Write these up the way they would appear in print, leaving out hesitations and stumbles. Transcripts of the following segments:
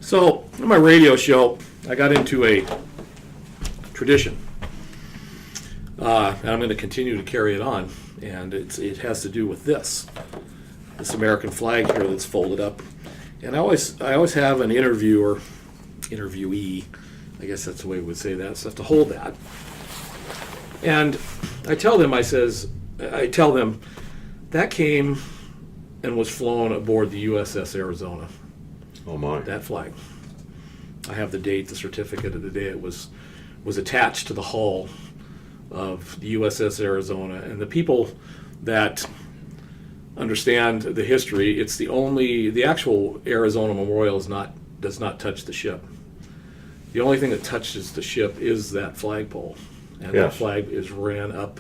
So, on my radio show, I got into a tradition, and I'm going to continue to carry it on, and it has to do with this American flag here that's folded up. And I always have an interviewee, I guess that's the way we would say that, so I have to hold that. And I tell them that came and was flown aboard the USS Arizona. Oh my. That flag. I have the date, the certificate of the day it was attached to the hull of the USS Arizona. And the people that understand the history, it's the actual Arizona Memorial does not touch the ship. The only thing that touches the ship is that flagpole. And Yes. that flag is ran up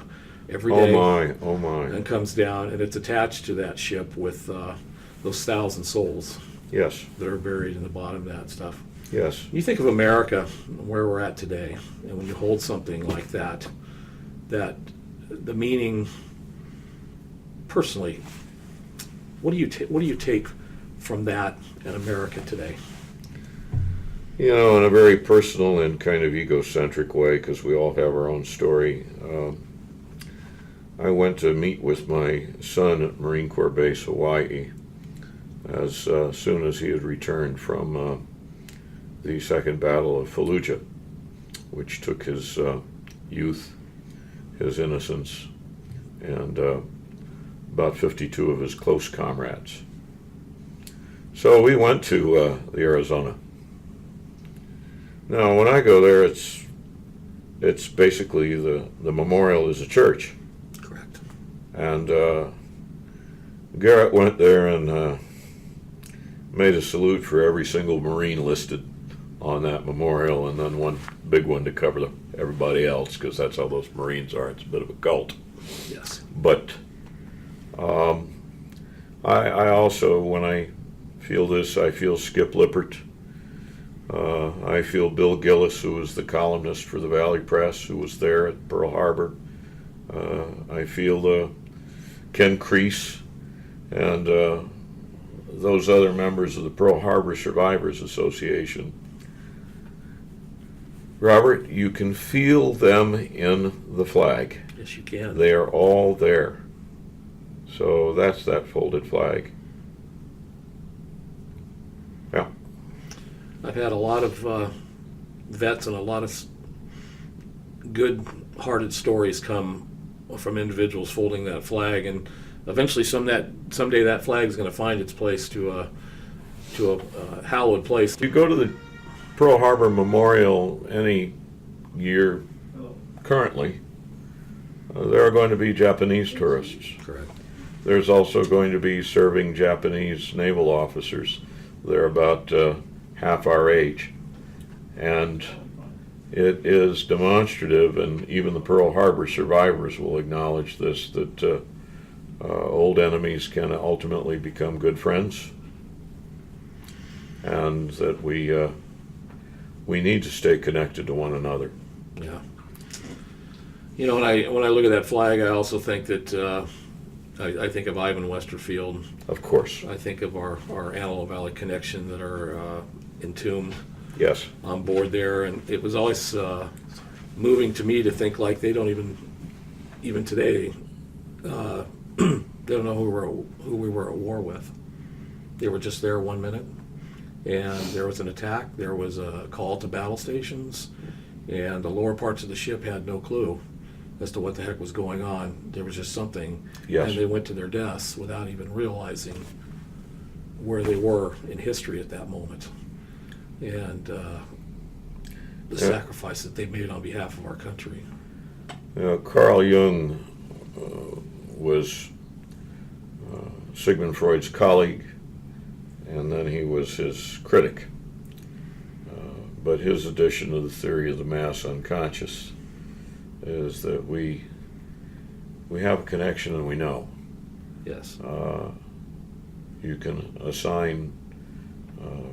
every day. Oh my. And comes down, and it's attached to that ship with those 1,000 souls. Yes. That are buried in the bottom of that stuff. Yes. You think of America, where we're at today, and when you hold something like that the meaning, personally, what do you take from that in America today? You know, in a very personal and kind of egocentric way, because we all have our own story. I went to meet with my son at Marine Corps Base, Hawaii, as soon as he had returned from the Second Battle of Fallujah, which took his youth, his innocence, and about 52 of his close comrades. So we went to the Arizona. Now, when I go there, it's basically the memorial is a church. Correct. And Garrett went there and made a salute for every single Marine listed on that memorial, and then one big one to cover everybody else, because that's how those Marines are. It's a bit of a cult. Yes. But I also, when I feel this, I feel Skip Lippert. I feel Bill Gillis, who was the columnist for the Valley Press, who was there at Pearl Harbor. I feel Ken Crease and those other members of the Pearl Harbor Survivors Association. Robert, you can feel them in the flag. Yes, you can. They are all there. So that's that folded flag. Yeah. I've had a lot of vets and a lot of good-hearted stories come from individuals folding that flag, and eventually someday that flag is going to find its place to a hallowed place. If you go to the Pearl Harbor Memorial any year currently, there are going to be Japanese tourists. Correct. There's also going to be serving Japanese naval officers. They're about half our age. And it is demonstrative, and even the Pearl Harbor survivors will acknowledge this, that old enemies can ultimately become good friends, and that we need to stay connected to one another. Yeah. You know, when I look at that flag, I also think that I think of Ivan Westerfield. Of course. I think of our Antelope Valley connection that are entombed Yes. on board there, and it was always moving to me to think like they don't even today they don't know who we were at war with. They were just there 1 minute, and there was an attack. There was a call to battle stations, and the lower parts of the ship had no clue as to what the heck was going on. There was just something, Yes. and they went to their deaths without even realizing where they were in history at that moment, and the sacrifice that they made on behalf of our country. Carl Jung was Sigmund Freud's colleague, and then he was his critic. But his edition of the theory of the mass unconscious is that we have a connection and we know. Yes. You can assign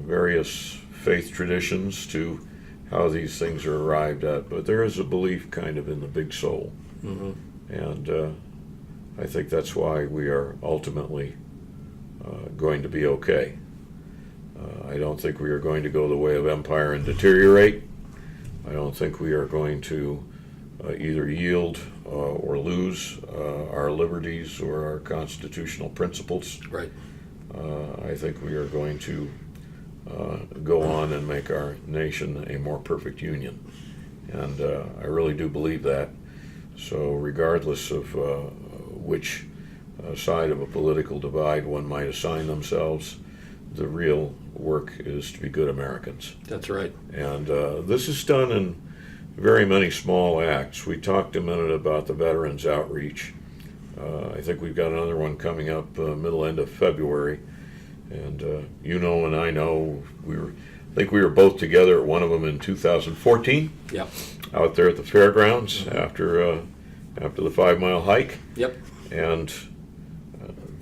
various faith traditions to how these things are arrived at, but there is a belief kind of in the big soul. Mm-hmm. And I think that's why we are ultimately going to be okay. I don't think we are going to go the way of empire and deteriorate. I don't think we are going to either yield or lose our liberties or our constitutional principles. Right. I think we are going to go on and make our nation a more perfect union. And I really do believe that. So regardless of which side of a political divide one might assign themselves, the real work is to be good Americans. That's right. And this is done in very many small acts. We talked a minute about the Veterans Outreach. I think we've got another one coming up end of February. And you know and I know, I think we were both together at one of them in 2014. Yep. Out there at the fairgrounds after the 5-mile hike. Yep. And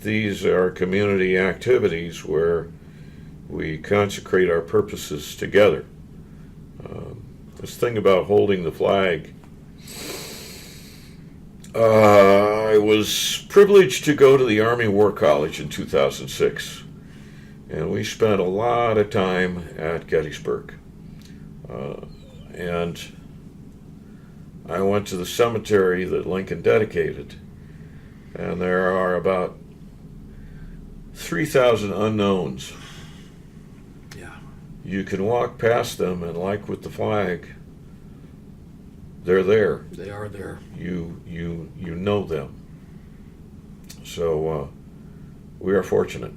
these are community activities where we consecrate our purposes together. This thing about holding the flag, I was privileged to go to the Army War College in 2006, and we spent a lot of time at Gettysburg. And I went to the cemetery that Lincoln dedicated, and there are about 3,000 unknowns. Yeah. You can walk past them, and like with the flag, they're there. They are there. You know them. So we are fortunate.